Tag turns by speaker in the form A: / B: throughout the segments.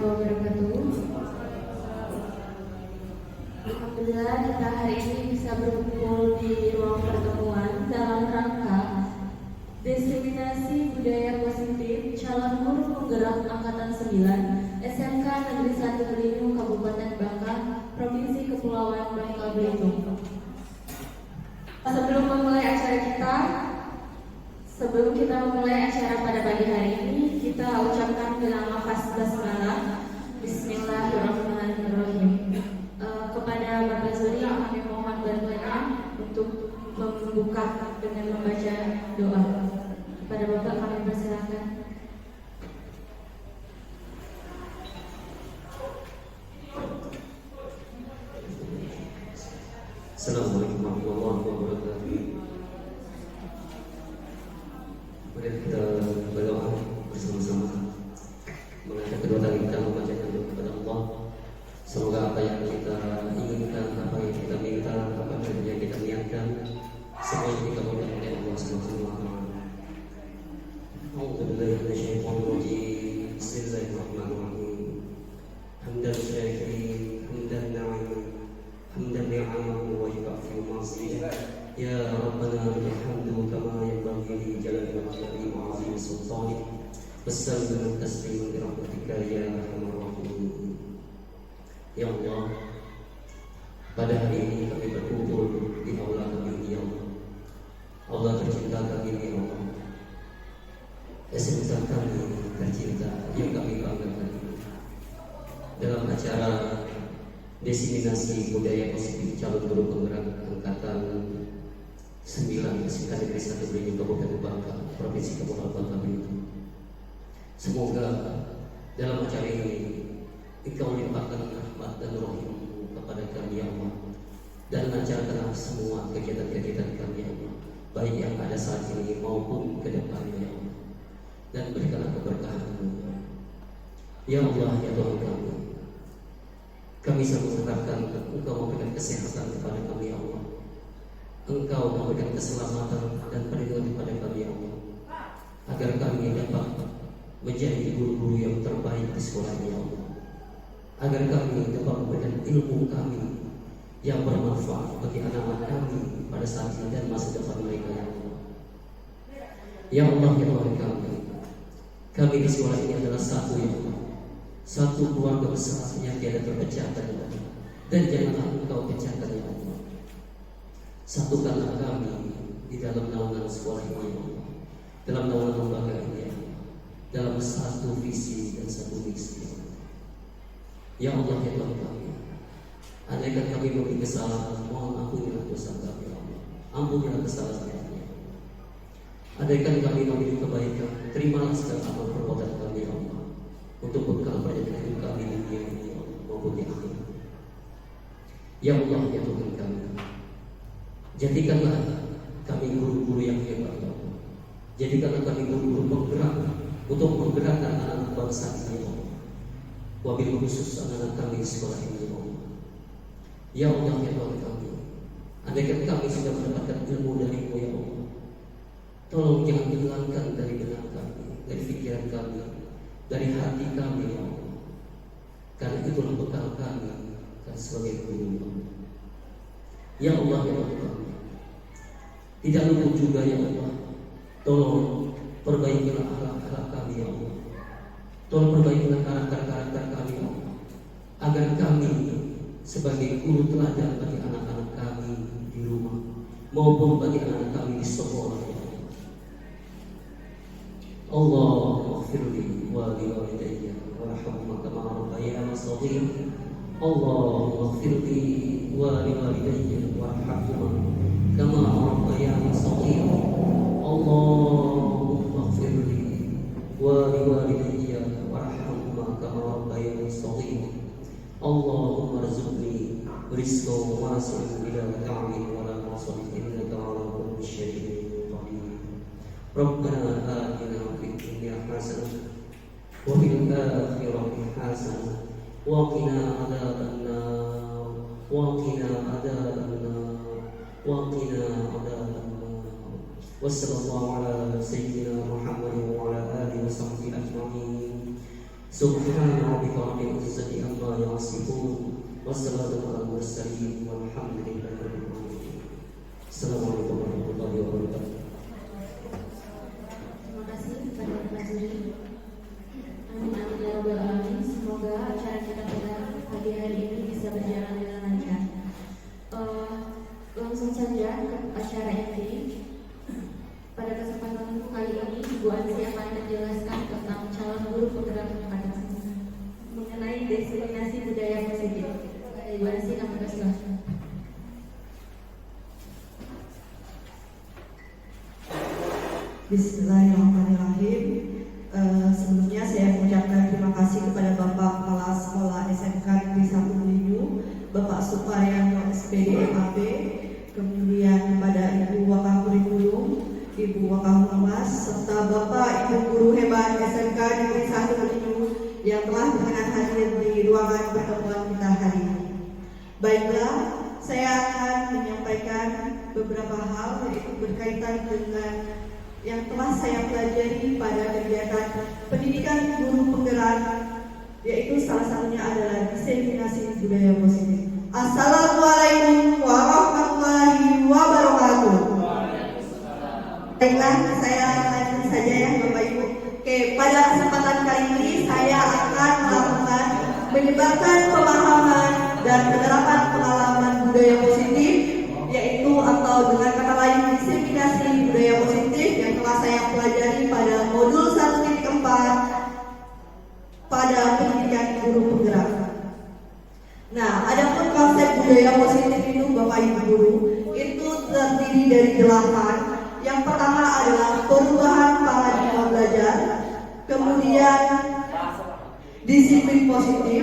A: wabarakatuh. Alhamdulillah kita hari ini bisa berkumpul di ruang pertemuan dalam rangka diseminasi budaya positif calon guru penggerak angkatan 9 SMK Negeri 1 Belitung Kabupaten Bangka, Provinsi Kepulauan Bangka Belitung. Sebelum kita memulai acara pada pagi hari ini, kita ucapkan dengan lafaz basmalah. Bismillahirrahmanirrahim. Kepada Bapak Zuri, kami mohon bantuannya untuk membuka dengan membaca doa. Kepada Bapak kami persilakan.
B: Assalamualaikum warahmatullahi wabarakatuh. Mari kita berdoa bersama-sama, mengajak kedua tangan kita memanjatkan doa kepada Allah. Semoga apa yang kita inginkan, apa yang kita minta, apa yang kita niatkan, semuanya dikabulkan oleh Allah Subhanahu wa taala. A'udzubillahi minasyaitonir rajim. Bismillahirrahmanirrahim. Hamdan syakirin, hamdan na'imin, hamdan ni'amahu wa yukafi ma'asiyah. Ya Rabbana alhamdu kama yanbaghi li jalali wajhika wa 'azimi sultanik. Wassallallahu tasliman bi rahmatika ya arhamar rahimin. Ya Allah, pada hari ini kami berkumpul di aula kami ini, ya Allah. Allah tercinta kami ini, ya Allah. SMK kami tercinta yang kami banggakan dalam acara diseminasi budaya positif calon guru penggerak angkatan 9 SMK Negeri 1 Belitung Kabupaten Bangka, Provinsi Kepulauan Bangka Belitung. Semoga dalam acara ini Engkau limpahkan rahmat dan rahim-Mu kepada kami, ya Allah, dan lancarkanlah semua kegiatan-kegiatan kami, ya Allah, baik yang ada saat ini maupun ke depannya, ya Allah, dan berikanlah keberkahan-Mu, ya Allah, ya Tuhan kami. Kami selalu mengharapkan Engkau memberikan kesehatan kepada kami, ya Allah. Engkau memberikan keselamatan dan perlindungan kepada kami, ya Allah, agar kami dapat menjadi guru-guru yang terbaik di sekolah ini, ya Allah, agar kami dapat memberikan ilmu kami yang bermanfaat bagi anak-anak kami pada saat ini dan masa depan mereka, ya Allah. Ya Allah, ya Tuhan kami di sekolah ini adalah satu, ya Allah, satu keluarga besar yang tiada terpecahkan, ya Allah, dan janganlah Engkau pecahkan, ya Allah. Satukanlah kami di dalam naungan sekolah ini, ya Allah, dalam naungan lembaga ini, ya Allah, dalam satu visi dan satu misi, ya Allah. Ya Allah, ya Tuhan kami, andaikan kami memiliki kesalahan, mohon ampunilah dosa kami, ya Allah. Ampunilah kesalahan kami, ya Allah. Andaikan kami memiliki kebaikan, terimalah segala amal perbuatan kami, ya Allah, untuk bekal perjalanan hidup kami di dunia ini, ya Allah, maupun di akhirat. Ya Allah, ya Tuhan kami, jadikanlah kami guru-guru yang hebat, ya Allah. Jadikanlah kami guru-guru penggerak untuk menggerakkan anak bangsa ini, ya Allah. Wabil khusus anak-anak kami di sekolah ini, ya Allah. Ya Allah, ya Tuhan kami, andaikan kami sudah mendapatkan ilmu dari-Mu, ya Allah, tolong jangan hilangkan dari benak kami, dari pikiran kami, dari hati kami, ya Allah. Karena itulah bekal kami kan sebagai guru, ya Allah. Ya Allah, ya kami, tidak luput juga, ya Allah, tolong perbaikilah akhlak-akhlak kami, ya Allah. Tolong perbaikilah karakter-karakter kami, ya Allah, agar kami sebagai guru teladan bagi anak-anak kami di rumah maupun bagi anak-anak kami di sekolah, ya Allah. Allahumma ighfirli wa liwalidayya warhamhuma kama rabbayani shaghira. Allahumma ighfirli wa liwalidayya warhamhuma kama rabbayani shaghira. Allahumma ighfirli wa liwalidayya warhamhuma kama rabbayani shaghira. Allahumma arzuqni rizqan wasi'an bila ta'min wa la nasib innaka 'ala kulli syai'in qadir. Rabbana atina fid dunya hasanah wa fil akhirati hasanah wa qina adzabannar wa qina adzabannar wa qina adzabannar. Wassallallahu ala sayyidina Muhammad wa ala alihi wa sahbihi ajma'in. Subhana rabbika rabbil izzati amma yasifun. Wassalamu ala mursalin walhamdulillahi rabbil alamin. Assalamualaikum warahmatullahi wabarakatuh.
A: Terima kasih kepada Pak Juri. Amin amin ya rabbal alamin. Semoga acara kita pada pagi hari ini bisa berjalan dengan lancar. Langsung saja ke acara inti. Pada kesempatan kali ini, Bu Ansi akan menjelaskan tentang calon guru penggerak mengenai diskriminasi budaya positif. Bu Ansi, kami persilahkan.
C: Bismillahirrahmanirrahim. Sebelumnya saya mengucapkan terima kasih kepada Bapak Kepala Sekolah SMK Negeri 1 Melinyu, Bapak Suparyanto SPD MAP, kemudian kepada Ibu Wakaf Kurikulum, Ibu Wakaf Humas, serta Bapak Ibu Guru hebat SMK Negeri 1 Melinyu yang telah berkenan hadir di ruangan pertemuan kita hari ini. Baiklah, saya akan menyampaikan beberapa hal yaitu berkaitan dengan yang telah saya pelajari pada kegiatan pendidikan guru penggerak, yaitu salah satunya adalah diseminasi budaya positif. Assalamualaikum warahmatullahi wabarakatuh. Baiklah, saya lanjut saja ya Bapak Ibu. Oke, pada kesempatan kali ini saya akan melakukan menyebarkan pemahaman dan penerapan pengalaman budaya positif, yaitu atau dengan kata lain diseminasi budaya positif yang telah saya pelajari pada modul 1.4 pada pendidikan guru penggerak. Nah, adapun konsep budaya positif itu Bapak Ibu guru itu terdiri dari 8. Yang pertama adalah perubahan paradigma belajar, kemudian disiplin positif,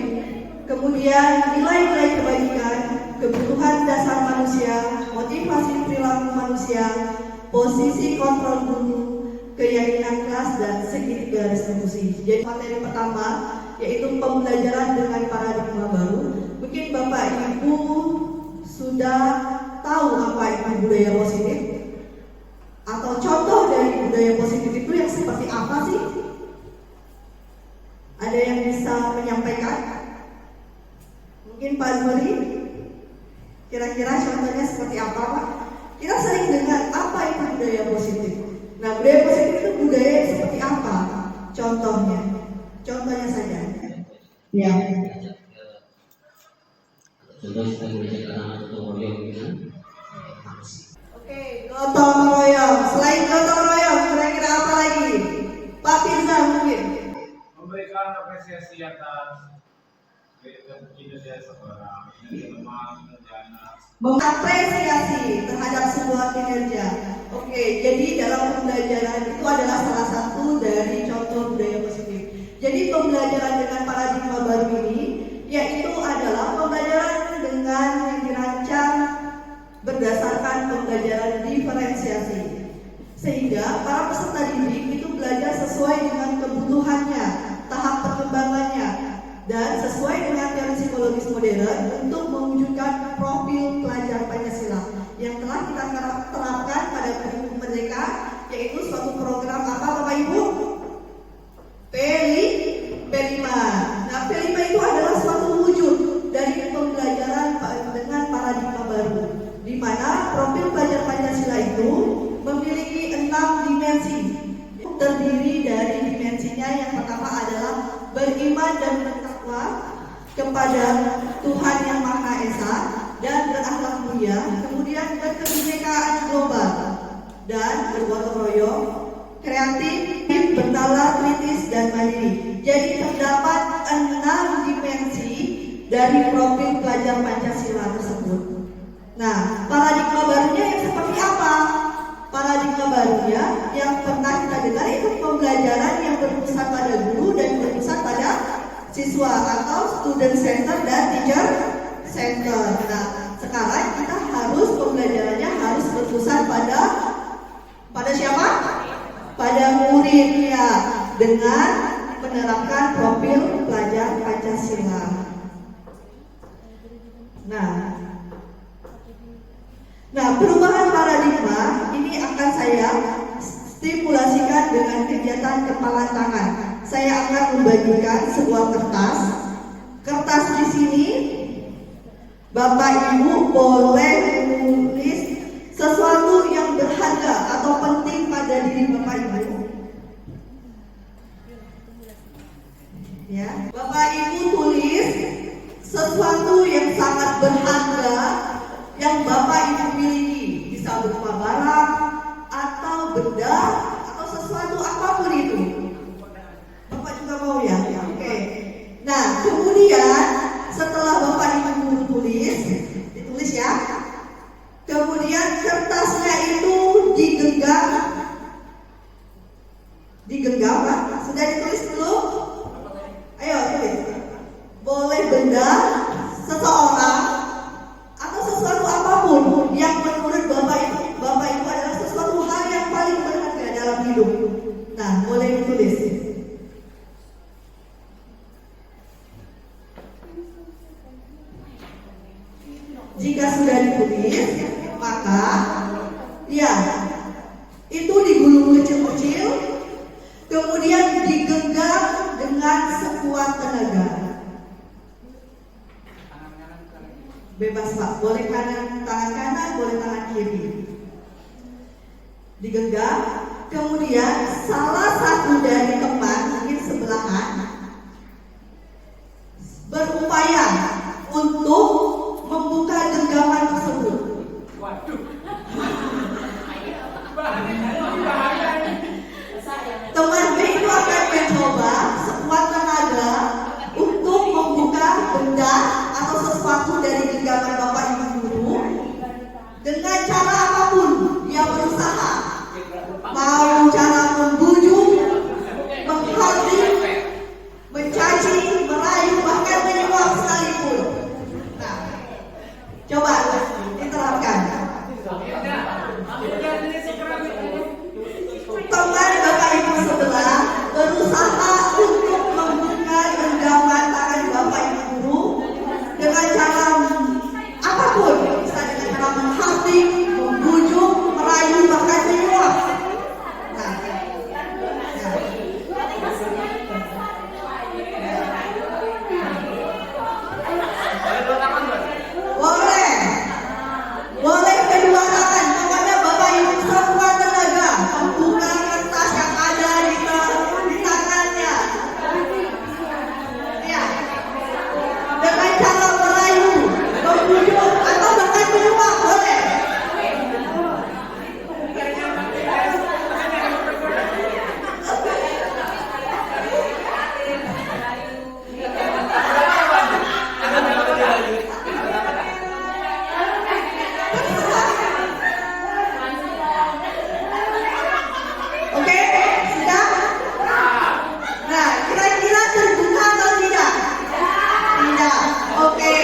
C: kemudian nilai-nilai kebaikan, kebutuhan dasar manusia, motivasi perilaku manusia, posisi kontrol guru, keyakinan kelas, dan segitiga distribusi. Jadi materi pertama yaitu pembelajaran dengan paradigma baru. Mungkin Bapak Ibu sudah tahu apa itu budaya positif, atau contoh dari budaya positif itu yang seperti apa sih? Ada yang bisa menyampaikan? Mungkin Pak Zuri, kira-kira contohnya seperti apa Pak? Kita sering dengar apa itu budaya positif. Nah, budaya positif itu budaya yang seperti apa? Contohnya saja. Ya.
B: Contoh kita mengajak anak-anak untuk royong gitu.
C: Oke, gotong royong. Selain gotong royong, kira-kira apa lagi? Pak Firza mungkin.
D: Memberikan apresiasi atas kinerja seorang,
C: mengapresiasi terhadap sebuah kinerja. Oke, jadi dalam pembelajaran itu adalah salah satu dari contoh budaya positif. Jadi pembelajaran dengan paradigma baru ini yaitu adalah pembelajaran dengan yang dirancang berdasarkan pembelajaran diferensiasi, sehingga para peserta didik itu belajar sesuai dengan kebutuhannya, tahap perkembangannya, dan sesuai dengan teori psikologis modern untuk mewujudkan profil pelajar Pancasila yang telah kita terapkan pada kurikulum mereka, yaitu suatu program apa Bapak Ibu? P5. Nah, P5 itu adalah suatu wujud dari pembelajaran dengan paradigma baru, di mana profil pelajar Pancasila itu memiliki 6 dimensi. Terdiri dari dimensinya yang pertama adalah beriman dan bertakwa kepada Tuhan Yang Maha Esa dan berakhlak mulia, kemudian berkebinekaan global dan bergotong royong, kreatif, bernalar, kritis, dan mandiri. Jadi terdapat 6 dimensi dari profil pelajar Pancasila tersebut. Nah, paradigma barunya yang seperti apa? Paradigma barunya yang pernah kita dengar itu pembelajaran yang berpusat pada guru dan berpusat pada siswa atau student center dan teacher center. Nah, sekarang kita harus pembelajarannya harus berpusat pada siapa? Pada murid ya, dengan menerapkan profil pelajar Pancasila. Nah, perubahan paradigma ini akan saya stimulasikan dengan kegiatan kepalan tangan. saya akan membagikan sebuah kertas. Kertas di sini Bapak Ibu boleh menulis sesuatu yang berharga atau penting pada diri Bapak Ibu. Ya, Bapak Ibu tulis sesuatu yang sangat berharga yang Bapak Ibu miliki, bisa berupa barang atau benda atau sesuatu apapun itu. Bapak juga mau ya? Oke. Nah, kemudian setelah Bapak Ibu tulis, ditulis ya. Kemudian kertasnya itu digenggam kan? Sudah ditulis dulu? Ayo tulis. Boleh benda, seseorang, atau sesuatu apapun yang menurut Bapak Ibu adalah sesuatu hal yang paling berharga dalam hidup. Nah, boleh ditulis. Jika sudah ditulis, maka ya itu digulung kecil-kecil, kemudian digenggam dengan sekuat tenaga. Bebas Pak, boleh tangan kanan, boleh tangan kiri. Digenggam, kemudian salah satu dari teman mungkin sebelahan berupaya untuk membuka genggaman tersebut.
D: Waduh.
C: Teman B itu akan mencoba sekuat tenaga untuk membuka benda atau sesuatu dari genggaman Bapak Ibu guru dengan cara apapun. Dia berusaha, mau cara membujuk, menghadir, mencaci, meraih, bahkan menyuap sekalipun. Nah, coba diterapkan. Teman Bapak Ibu sebelah berusaha untuk membuka genggaman tangan Bapak Ibu guru dengan cara apapun, bisa dengan cara menghadir, membujuk, merayu, bahkan menyuap. Nah, boleh kedua tangan. Pokoknya Bapak Ibu sekuat tenaga membuka kertas yang ada di tangannya. Ya, dengan cara merayu, membujuk, atau bahkan menyuap boleh. Oke, sudah? Nah, kira-kira terbuka atau tidak? Tidak. Oke.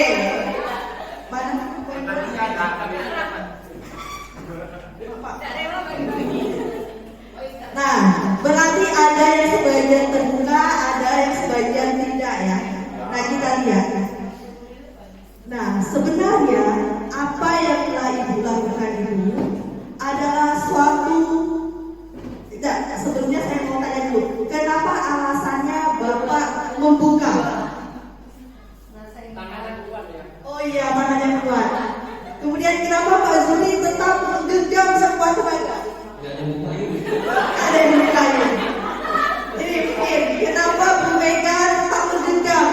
C: Mana? Nah, berarti ada yang sebagian terbuka, ada yang sebagian tidak ya. Nah, kita lihat. Nah, sebenarnya apa yang telah Ibu lakukan itu adalah suatu. Tidak, sebelumnya saya mau tanya dulu, kenapa alasannya Bapak membuka? Oh iya, tangannya kuat. Kemudian kenapa Pak Zuli tetap menggenggam sekuat tenaga?
B: Gak ada mukanya.
C: Ada yang mukanya. Ini mungkin kenapa Bu Mega tetap menggenggam?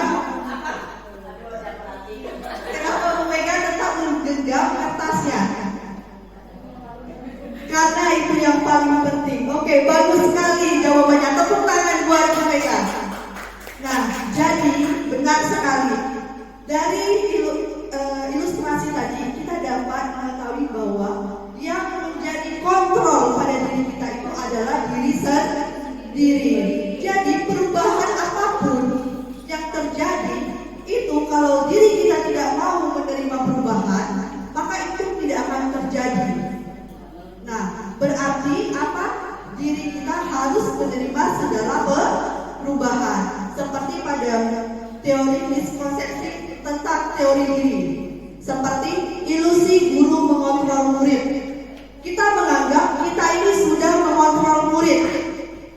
C: Kenapa Bu Mega tetap menggenggam kertasnya? Karena itu yang paling penting. Oke, bagus sekali jawabannya. Tepuk tangan buat Bu Mega. Nah, jadi benar sekali. Dari ilustrasi tadi kita dapat mengetahui bahwa yang menjadi kontrol pada diri kita itu adalah diri sendiri. Jadi perubahan apapun yang terjadi itu kalau diri kita tidak mau menerima perubahan, maka itu tidak akan terjadi. Nah, berarti apa? Diri kita harus menerima segala perubahan. Seperti pada teori miskonsepsi tentang teori diri. Seperti ilusi guru mengontrol murid. Kita menganggap kita ini sudah mengontrol murid.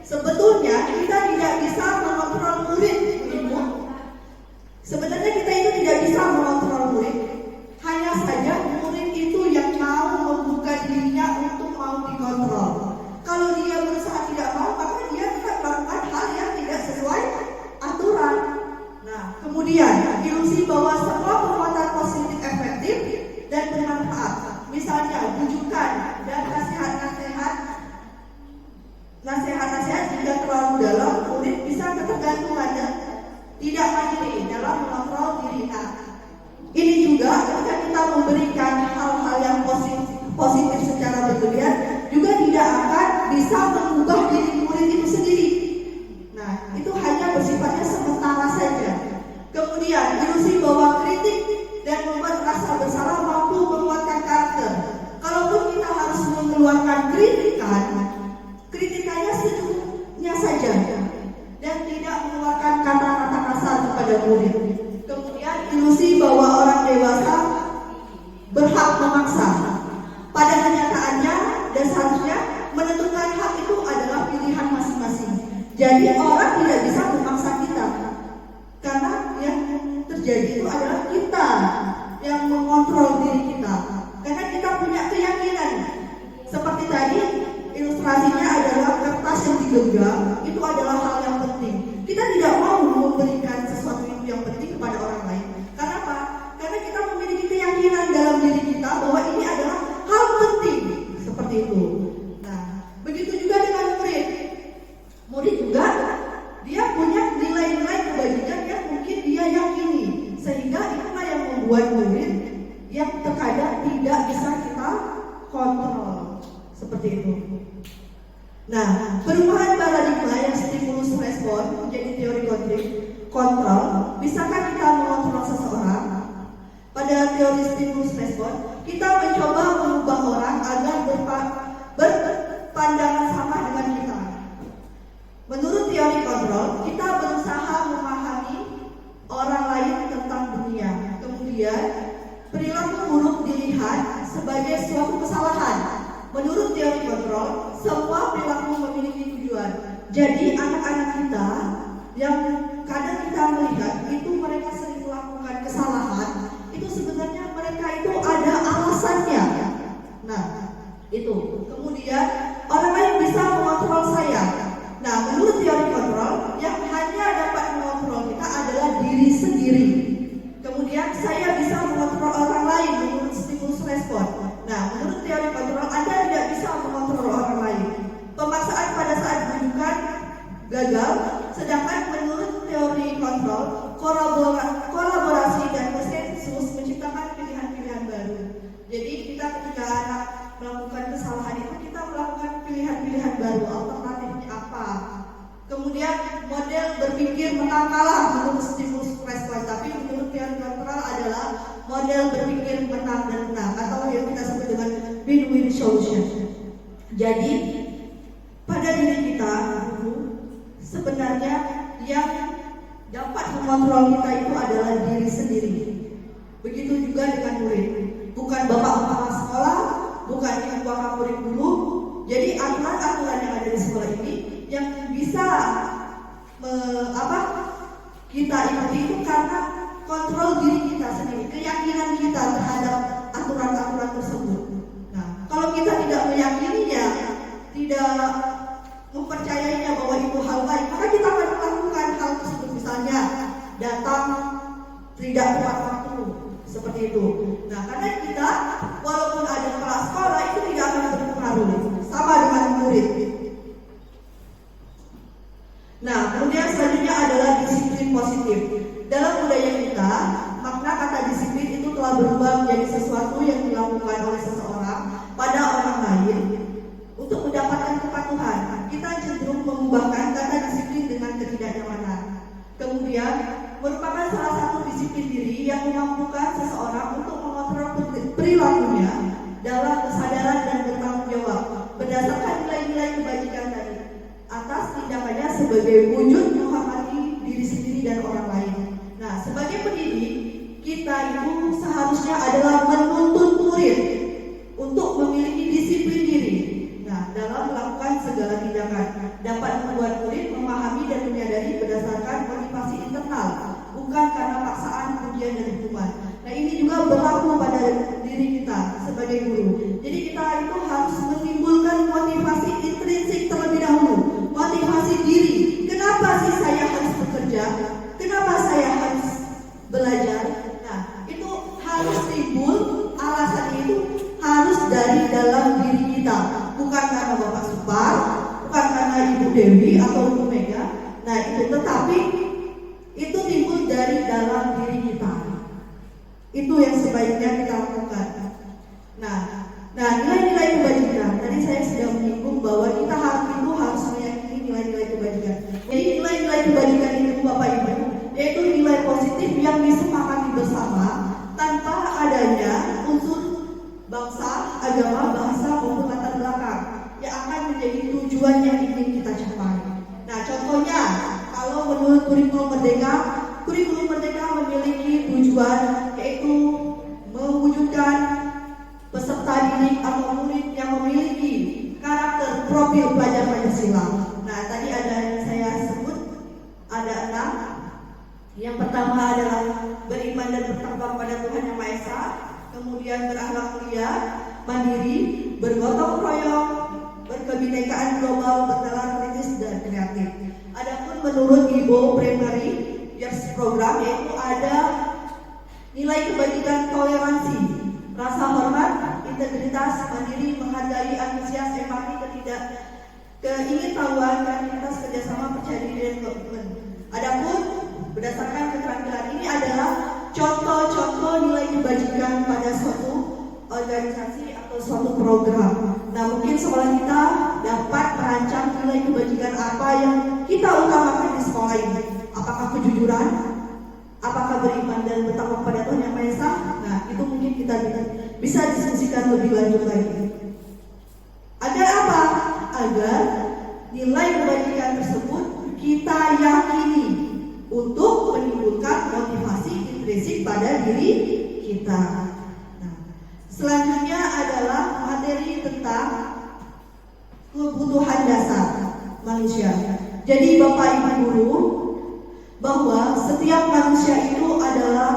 C: Sebetulnya kita tidak bisa mengontrol murid, Ibu. Sebenarnya kita itu tidak bisa mengontrol murid. Hanya saja murid itu yang mau membuka dirinya untuk mau dikontrol. Kalau dia berusaha tidak mau, maka dia akan melakukan hal yang tidak sesuai aturan. Nah, kemudian ilusi bahwa semua perbuatan positif efektif dan bermanfaat. Misalnya bujukan dan nasihat-nasihat jika terlalu dalam, murid bisa ketergantungan dan tidak mandiri dalam mengontrol diri. Ini juga ketika kita memberikan hal-hal yang positif secara berlebihan, juga tidak akan bisa mengubah diri murid itu sendiri. Nah, itu hanya bersifatnya sementara saja. Kemudian ilusi bahwa kritik dan membuat rasa bersalah mampu menguatkan karakter. Kalaupun kita harus mengeluarkan kritikannya secukupnya saja dan tidak mengeluarkan kata-kata kasar kepada murid. Kemudian ilusi bahwa orang dewasa berhak memaksa. Pada kenyataannya dan seharusnya menentukan hak itu adalah pilihan masing-masing. Jadi orang tidak bisa memaksa kita, karena yang terjadi itu adalah kita yang mengontrol diri kita. Karena kita punya keyakinan. Seperti tadi ilustrasinya adalah kertas yang digenggam, itu adalah hal yang penting. Kita tidak mau memberikan sesuatu itu yang penting kepada orang lain. Karena apa? Karena kita memiliki keyakinan dalam diri kita bahwa ini adalah hal penting. Seperti itu. Nah, begitu juga dengan murid. Murid juga dia punya nilai-nilai kebajikan yang mungkin dia yakini. Sehingga itulah yang membuat murid yang terkadang tidak bisa kita kontrol. Seperti itu. Nah, perubahan paradigma yang stimulus respon menjadi teori kontrol. Bisakah kita mengontrol seseorang? Pada teori stimulus respon, kita mencoba mengubah orang agar berpandangan sama dengan kita. Menurut teori kontrol, kita berusaha memahami orang lain tentang dunia. Kemudian, perilaku buruk dilihat sebagai suatu kesalahan. Menurut teori kontrol, semua perilaku memiliki tujuan. Jadi anak-anak kita yang kadang kita melihat itu mereka sering melakukan kesalahan, itu sebenarnya mereka itu ada alasannya. Nah, itu. Kemudian orang lain bisa mengontrol saya. Nah, menurut teori kontrol, yang hanya dapat mengontrol kita adalah diri sendiri. Kemudian saya bisa mengontrol orang lain menurut stimulus respon. Nah, menurut teori kontrol, Anda tidak bisa mengontrol orang lain. Pemaksaan pada saat bujukan gagal, sedangkan menurut teori kontrol, kolaborasi dan konsensus menciptakan pilihan-pilihan baru. Jadi kita ketika anak melakukan kesalahan itu, kita melakukan pilihan-pilihan baru, alternatifnya apa. Kemudian model berpikir menang kalah menurut stimulus respon, tapi menurut teori kontrol adalah model berpikir menang dan menang, atau yang kita sebut dengan win-win solution. Jadi pada diri kita sebenarnya yang dapat mengontrol kita itu adalah diri sendiri. Begitu juga dengan murid. Bukan bapak kepala sekolah, bukan ibu bapak murid dulu. Jadi aturan-aturan yang ada di sekolah ini yang bisa kita ikuti itu karena kontrol diri kita sendiri, keyakinan kita terhadap aturan-aturan tersebut. Nah, kalau kita tidak meyakininya, tidak mempercayainya bahwa itu hal baik, maka kita akan melakukan hal tersebut. Misalnya datang tidak tepat waktu, seperti itu. Nah, karena kita walaupun ada kelas sekolah itu tidak akan berpengaruh, sama dengan murid. Nah, kemudian selanjutnya adalah disiplin positif. Dalam budaya kita, makna kata disiplin itu telah berubah menjadi sesuatu yang dilakukan oleh seseorang pada orang lain untuk mendapatkan kepatuhan. Kita cenderung mengubahkan kata disiplin dengan ketidaknyamanan. Kemudian, merupakan salah satu disiplin diri yang memampukan seseorang untuk mengontrol perilakunya dalam kesadaran dan bertanggung jawab berdasarkan nilai-nilai kebajikan tadi atas tindakannya sebagai wujud menghormati diri sendiri dan orang lain. Nah, sebagai pendidik, kita itu seharusnya adalah menuntut murid untuk memiliki disiplin diri. Nah, dalam melakukan segala tindakan dapat membuat belajar. Nah, itu harus timbul, alasannya itu harus dari dalam diri kita, bukan karena Bapak Supar, bukan karena Ibu Dewi atau Ibu Mega. Nah, itu tetapi itu timbul dari dalam diri kita. Itu yang sebaiknya kita lakukan. Nah, nilai-nilai kebajikan. Tadi saya sudah menyinggung bahwa kita harus meyakini nilai-nilai kebajikan. Jadi nilai-nilai kebajikan itu Bapak Ibu, yaitu nilai positif yang disepakati bersama tanpa adanya unsur bangsa, agama, bahasa maupun latar belakang yang akan menjadi tujuan yang ingin kita capai. Nah, contohnya kalau menurut kurikulum Merdeka memiliki tujuan yaitu mewujudkan peserta didik atau murid yang memiliki karakter profil pelajar Pancasila. Nah, tadi ada yang saya sebut ada 6. Yang pertama adalah beriman dan bertakwa kepada Tuhan Yang Maha Esa, kemudian berakhlak mulia, mandiri, bergotong royong, berkebinekaan global, bernalar kritis dan kreatif. Adapun menurut Ibu Primary Years Program yaitu ada nilai kebajikan toleransi, rasa hormat, integritas, mandiri, menghargai, antusias, empati, keingintahuan, kreativitas, kerjasama, percaya diri dan komitmen. Adapun berdasarkan keterampilan ini adalah contoh-contoh nilai kebajikan pada suatu organisasi atau suatu program. Nah, mungkin sekolah kita dapat merancang nilai kebajikan apa yang kita utamakan di sekolah ini. Apakah kejujuran? Apakah beriman dan bertakwa kepada Tuhan Yang Maha Esa? Nah, itu mungkin kita bisa diskusikan lebih lanjut lagi. Agar apa? Agar nilai kebajikan tersebut kita yakini untuk menimbulkan motivasi intrinsik pada diri kita. Nah, selanjutnya adalah materi tentang kebutuhan dasar manusia. Jadi Bapak Ibu guru, bahwa setiap manusia itu adalah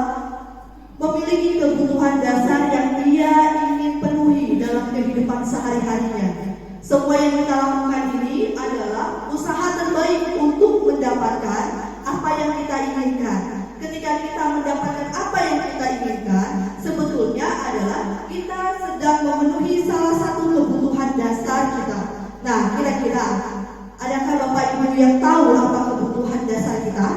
C: memiliki kebutuhan dasar yang dia ingin penuhi dalam kehidupan sehari-harinya. Semua yang kita lakukan ini adalah usaha terbaik untuk mendapatkan apa yang kita inginkan. Ketika kita mendapatkan apa yang kita inginkan, sebetulnya adalah kita sedang memenuhi salah satu kebutuhan dasar kita. Nah, kira-kira adakah Bapak Ibu yang tahu apa kebutuhan dasar kita?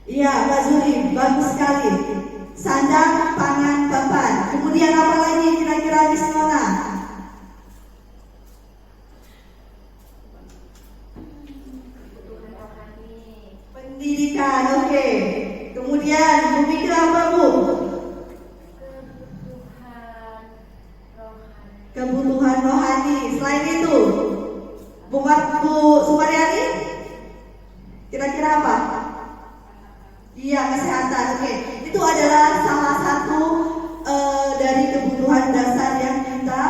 C: Iya, Mbak Zuri, bagus sekali. Sandang, pangan, papan. Kemudian apa lagi kira-kira Miss Mona? Pendidikan, oke. Kemudian, Bu Mikir apa Bu? Kebutuhan rohani. Selain itu, Bu Sumaryani, kira-kira apa? Iya, kesehatan. Oke. Itu adalah salah satu dari kebutuhan dasar yang kita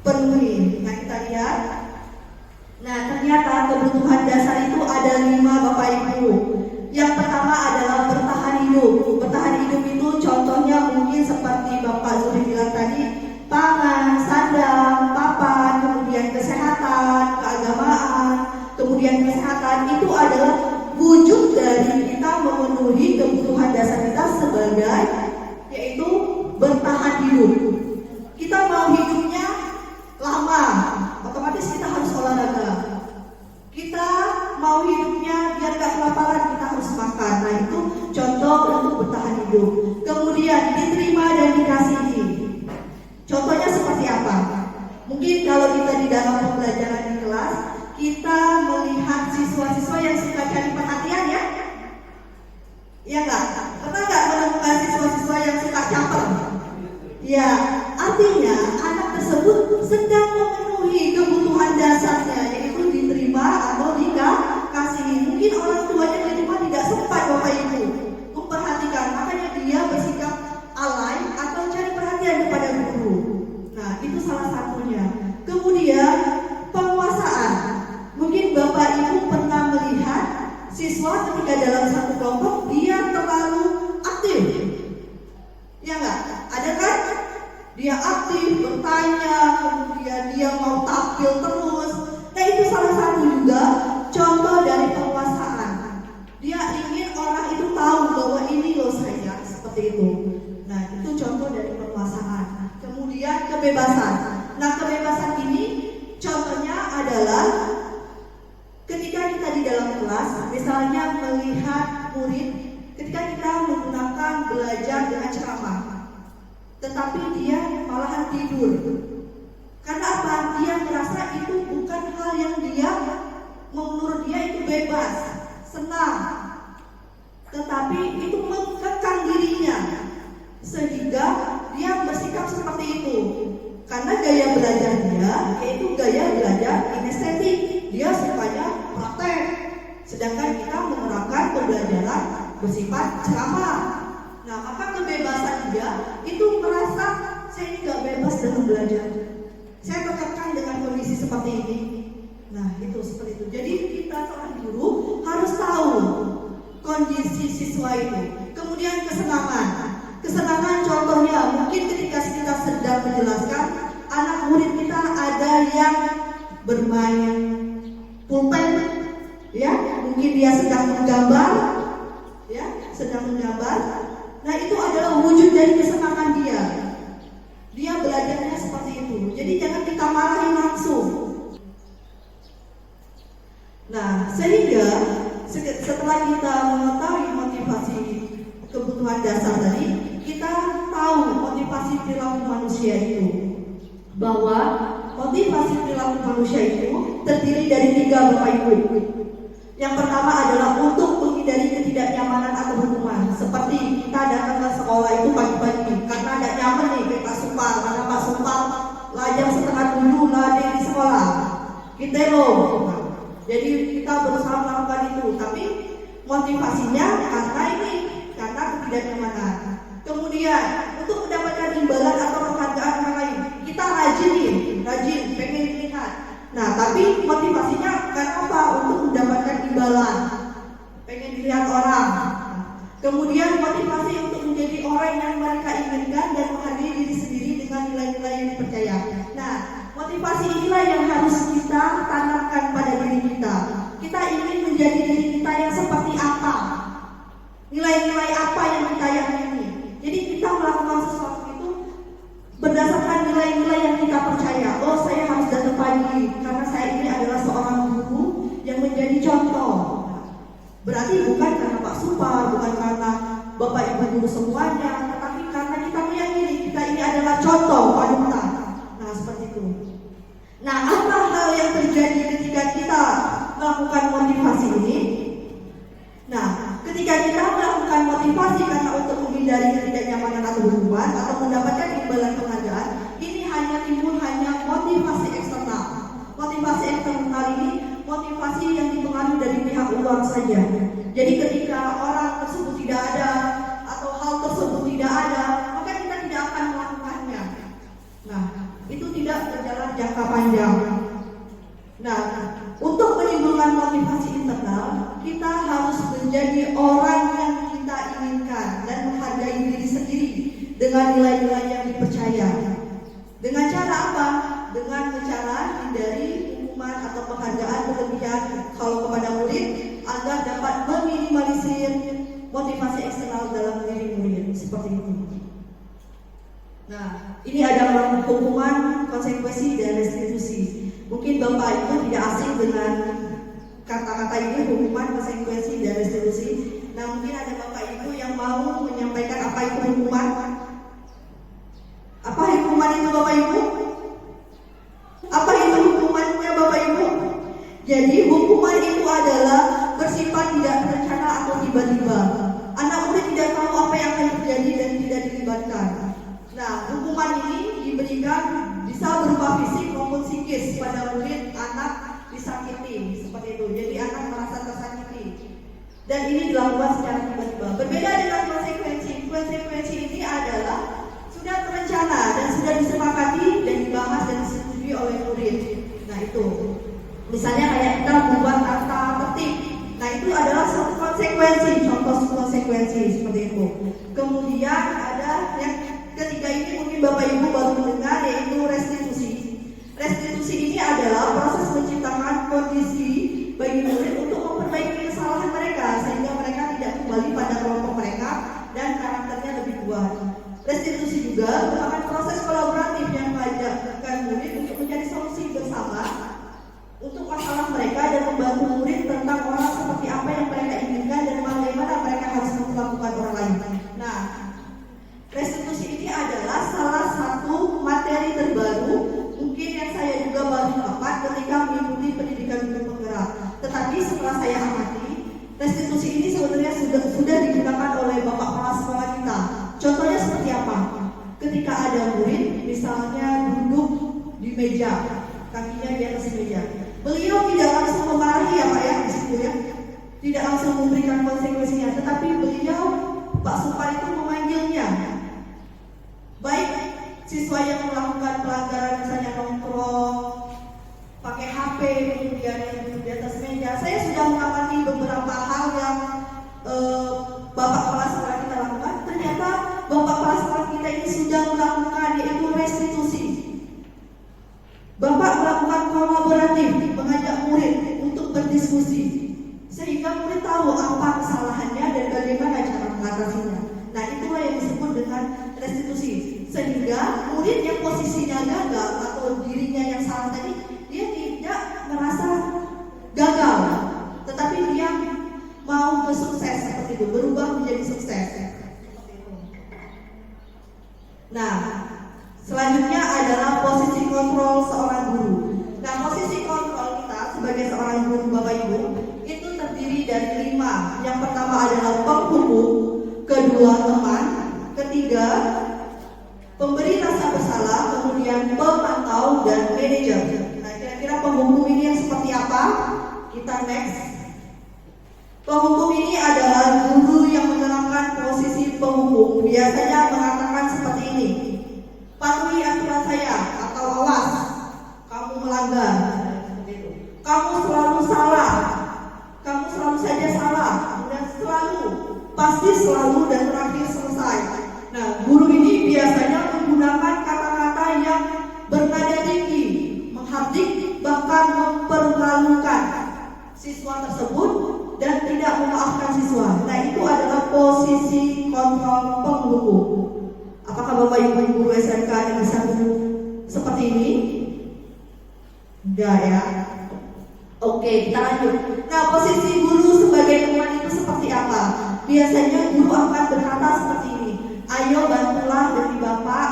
C: penuhi. Nah, kita lihat. Nah, ternyata kebutuhan dasar itu ada 5 Bapak Ibu. Yang pertama adalah bertahan hidup. Bertahan hidup itu contohnya mungkin seperti Bapak Zuri bilang tadi, pangan, sandang, papan, kemudian kesehatan, keagamaan, kemudian kesehatan. Itu adalah wujud dari kita memenuhi kebutuhan dasar kita sebagai yaitu bertahan hidup. Kita mau hidupnya lama, otomatis kita harus olahraga. Kita mau hidupnya biar gak kelaparan, kita harus makan. Nah, itu contoh untuk bertahan hidup. Kemudian diterima dan dikasihi. Contohnya seperti apa? Mungkin kalau kita di dalam pembelajaran di kelas, kita melihat siswa-siswa yang suka cari perhatian ya? Iya nggak? Pernah nggak menemukan siswa-siswa yang suka caper? Ya, artinya anak tersebut sedang memenuhi kebutuhan dasarnya, yaitu diterima atau dikasihi. Mungkin orang tuanya di rumah tidak sempat Bapak Ibu memperhatikan, makanya dia bersikap alay atau cari perhatian kepada guru. Nah, itu salah satunya. Kemudian penguasaan. Mungkin Bapak Ibu pernah melihat siswa ketika dalam satu kelompok dia terlalu aktif. Ya enggak? Ada kan? Dia aktif, bertanya, kemudian dia mau tampil terus. Nah, itu salah satu juga contoh dari melihat murid ketika kita menggunakan belajar dengan ceramah, tetapi dia malahan tidur. Karena apa? Dia merasa itu bukan hal yang menurut dia itu bebas, senang, tetapi itu mengekang dirinya, sehingga dia bersikap seperti itu. Karena gaya belajar dia yaitu gaya belajar kinestetik, dia sukanya praktek, sedangkan kita menerapkan pembelajaran bersifat ceramah. Nah, maka kebebasan dia itu merasa saya ini gak bebas dalam belajar, saya terkekang dengan kondisi seperti ini. Nah, itu seperti itu. Jadi kita seorang guru harus tahu kondisi siswa itu. Kemudian kesenangan contohnya mungkin ketika kita sedang menjelaskan, anak murid kita ada yang bermain pulpen, ya, mungkin dia sedang menggambar, ya, Nah, itu adalah wujud dari kesenangan dia. Dia belajarnya seperti itu. Jadi jangan kita marahin langsung. Nah, sehingga setelah kita mengetahui motivasi kebutuhan dasar tadi, kita tahu motivasi perilaku manusia itu. Bahwa motivasi perilaku manusia itu terdiri dari 3, Bapak Ibu. Yang pertama adalah untuk menghindari ketidaknyamanan atau hukuman. Seperti kita datang ke sekolah itu pagi-pagi karena ada nyaman nih kayak Pak Sumpal, karena Pak Sumpal jam 6:30 di sekolah. Kita loh. Jadi kita berusaha melakukan itu, tapi motivasinya karena ketidaknyamanan. Kemudian untuk mendapatkan imbalan atau penghargaan yang lain, kita rajin, pengen dilihat. Nah, tapi motivasinya karena apa? Untuk mendapatkan imbalan, pengen dilihat orang. Kemudian motivasi untuk menjadi orang yang mereka inginkan dan menghargai diri sendiri dengan nilai-nilai yang dipercaya. Nah, motivasi inilah yang harus kita tanamkan pada diri kita. Kita ingin menjadi diri kita yang seperti apa? Nilai-nilai apa yang kita yakini? Jadi kita melakukan sesuatu itu berdasarkan nilai-nilai yang kita percaya. Oh, saya harus datang pagi karena saya ini adalah seorang guru yang menjadi contoh. Berarti bukan karena Pak Supar, bukan karena Bapak Ibu guru semuanya, tetapi karena kita meyakini kita ini adalah contoh panutan. Nah, seperti itu. Nah, apa hal yang terjadi ketika kita melakukan motivasi ini? Nah, ketika kita melakukan motivasi karena untuk menghindari ketidaknyamanan atau hukuman atau mendapatkan imbalan penghargaan, ini timbul hanya motivasi eksternal. Motivasi eksternal ini motivasi yang dipengaruhi dari pihak luar saja. Jadi ketika orang tersebut tidak ada atau hal tersebut tidak ada, maka kita tidak akan melakukannya. Nah, itu tidak berjalan jangka panjang. Nah, untuk menimbulkan motivasi internal, kita harus menjadi orang yang kita inginkan dan menghargai diri sendiri dengan nilai-nilai yang dipercaya. Dengan cara apa? Dengan cara hindari hukuman atau penghargaan berlebihan kalau kepada murid agar dapat meminimalisir motivasi eksternal dalam diri murid. Seperti itu. Nah, ini adalah hukuman, konsekuensi, dan restitusi. Mungkin Bapak Ibu tidak asing dengan kata-kata ini, hukuman, konsekuensi, dan restitusi. Nah, mungkin ada Bapak Ibu yang mau menyampaikan apa itu hukuman. Apa hukuman itu Bapak Ibu? Apa itu hukumannya Bapak Ibu? Jadi hukuman itu adalah bersifat tidak terencana atau tiba-tiba. Anak murid tidak tahu apa yang akan terjadi dan tidak dilibatkan. Nah, hukuman ini diberikan bisa berupa fisik maupun psikis pada murid anak disakiti seperti itu. Jadi anak merasa tersakiti. Dan ini dilakukan secara tiba-tiba. Berbeda dengan konsekuensi. Konsekuensi ini adalah sudah terencana dan sudah disepakati dan dibahas dan disetujui oleh murid. Nah, itu. Misalnya kayak kita membuat tata tertib. Nah, itu adalah suatu konsekuensi, contoh konsekuensi seperti itu. Kemudian ada yang ketiga ini mungkin Bapak Ibu baru mendengar, yaitu restitusi. Restitusi ini adalah proses menciptakan kondisi bagi murid untuk memperbaiki kesalahan mereka sehingga mereka tidak kembali pada kelompok mereka dan karakternya lebih kuat. Restitusi juga merupakan proses kolaboratif yang mengajarkan murid untuk mencari solusi bersama untuk masalah mereka dan membantu murid tentang orang seperti apa yang mereka inginkan dan Tetapi setelah saya amati, restitusi ini sebenarnya sudah digunakan oleh bapak kepala sekolah kita. Contohnya seperti apa? Ketika ada murid misalnya duduk di meja, kakinya di atas meja, beliau tidak langsung memarahi ya Pak ya di situ ya, tidak langsung memberikan konsekuensinya, tetapi beliau Pak Supar itu memanggilnya. Baik siswa yang melakukan pelanggaran misalnya nongkrong, pakai HP, kemudian duduk di atas meja. Saya sudah mengamati beberapa hal yang bapak kepala sekolah kita lakukan. Ternyata bapak kepala sekolah kita ini sudah melakukan, yaitu restitusi. Bapak melakukan kolaboratif, mengajak murid untuk berdiskusi, sehingga murid tahu apa kesalahannya dan bagaimana cara mengatasinya. Nah, itulah yang disebut dengan restitusi. Sehingga murid yang posisinya gagal atau dirinya yang salah tadi, dia tidak merasa gagal, tetapi dia mau bersukses seperti itu, berubah menjadi sukses. Nah, selanjutnya adalah posisi kontrol seorang guru. Nah, posisi kontrol kita sebagai seorang guru Bapak Ibu itu terdiri dari 5. Yang pertama adalah penghukum, kedua teman, ketiga pemberi rasa bersalah, kemudian pemantau dan manajer. Nah, kira-kira penghukum ini yang seperti apa? Kita next. Penghukum ini adalah guru yang menerapkan posisi penghukum. Biasanya mengatakan seperti ini: patuhi aturan saya, atau awas, kamu melanggar. Kamu selalu salah, kamu selalu saja salah, dan selalu, pasti selalu, dan terakhir selesai. Nah, guru ini biasanya menggunakan kata-kata yang bernada tinggi, menghardik, bahkan mempermalukan siswa tersebut dan tidak memaafkan siswa. Nah, itu adalah posisi kontrol penghukum. Apakah Bapak Ibu guru SMK yang bisa seperti ini? Enggak ya. Oke, kita lanjut. Nah, posisi guru sebagai teman itu seperti apa? Biasanya guru akan berkata seperti ini: ayo bantulah demi Bapak.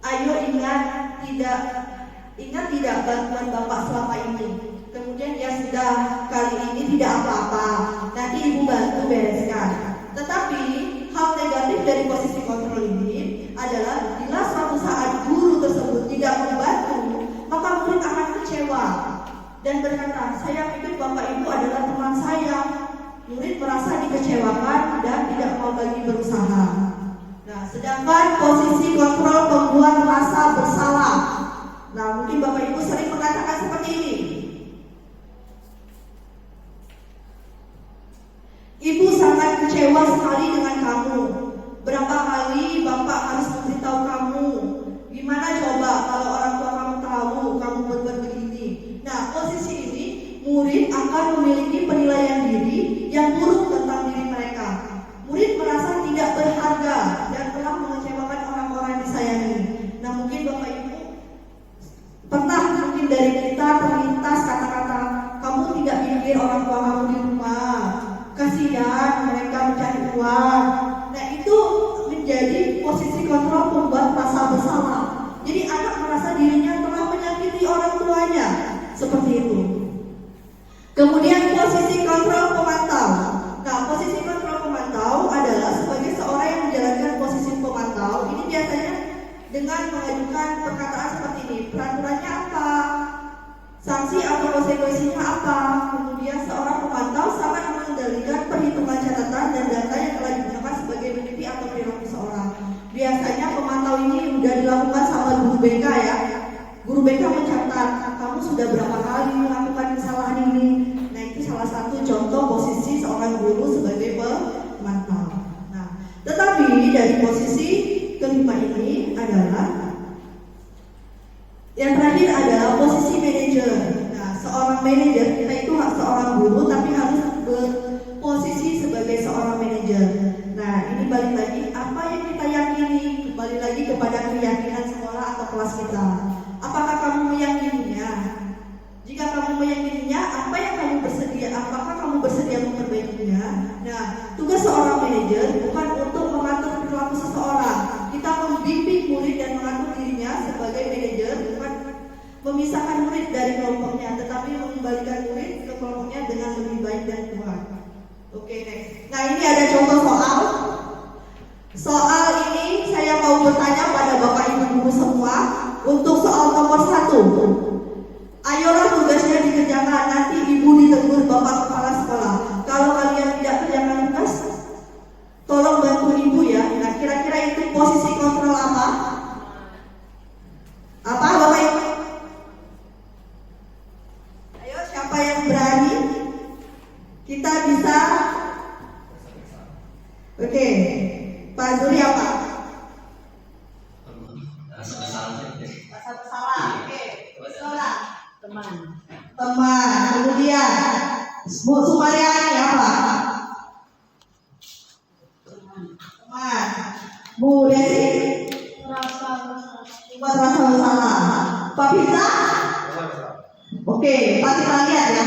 C: Ayo ingat tidak bantuan Bapak selama ini. Kemudian ya sudah, kali ini tidak apa-apa, nanti Ibu bantu bereskan. Tetapi hal negatif dari posisi kontrol ini adalah bila suatu saat guru tersebut tidak membantu, maka murid akan kecewa dan berkata, saya pikir Bapak Ibu adalah teman saya. Murid merasa dikecewakan dan tidak mau lagi berusaha. Nah, sedangkan posisi kontrol membuat rasa bersalah. Nah, mungkin Bapak Ibu sering mengatakan seperti ini: Ibu sangat kecewa sekali dengan kamu. Berapa kali Bapak harus memberitahu kamu? Gimana coba kalau orang tua kamu tahu kamu berbuat begini? Nah, posisi ini murid akan memiliki penilaian diri yang buruk tentang diri mereka. Murid merasa tidak berharga dan telah mengecewakan orang-orang yang disayangi. Nah, mungkin Bapak Ibu pernah mungkin dari kita terlintas kata-kata, kamu tidak mikir orang tua kamu di rumah, kasihan mereka mencari uang. Nah, itu menjadi posisi kontrol membuat rasa bersalah. Jadi anak merasa dirinya telah menyakiti orang tuanya. Seperti itu. Kemudian posisi kontrol pemantau. Nah, posisi kontrol pemantau adalah sebagai seorang yang menjalankan posisi pemantau. Ini biasanya dengan mengajukan perkataan seperti ini: peraturannya apa? Sanksi atau konsekuensinya apa? Kemudian seorang pemantau sangat mengendalikan perhitungan catatan dan data yang telah digunakan sebagai bukti atau perilaku seorang. Biasanya pemantau ini sudah dilakukan sama guru BK ya. Guru BK mencatat kamu sudah berapa kali melakukan kesalahan ini. Nah, itu salah satu contoh posisi seorang guru sebagai pemantau. Nah, tetapi dari posisi kelima ini adalah yang terakhir adalah posisi manajer. Nah, seorang manajer, kita itu seorang guru tapi harus berposisi sebagai seorang manajer. Nah, ini balik lagi apa yang kita yakini, kembali lagi kepada keyakinan sekolah atau kelas kita. Apakah kamu meyakininya? Jika kamu meyakininya, apa yang kamu bersedia? Apakah kamu bersedia memperbaikinya? Nah, tugas seorang manajer bukan untuk mengatur perilaku seseorang. Kita membimbing murid dan mengatur dirinya sebagai manajer, bukan memisahkan murid dari kelompoknya, tetapi mengembalikan murid ke kelompok Nah, ini ada contoh soal. Soal ini saya mau bertanya pada Bapak Ibu guru semua untuk soal nomor 1. Ayolah tugasnya dikerjakan, nanti Ibu ditegur Bapak Kepala Sekolah. Kalau kalian tidak kerjakan tugas, tolong bantu Ibu ya. Nah, kira-kira itu posisi kontrol apa? Apa Bapak Ibu? Ayo, siapa yang berani? Kita bisa. Oke, Pak Zuri apa? Rasa bersalah. Oke, bersalah. Teman. Kemudian Bu Sumaryani apa? Teman. Bu Desi? Rasa bersalah. Pak Pizza? Oke, Pak kita lihat ya,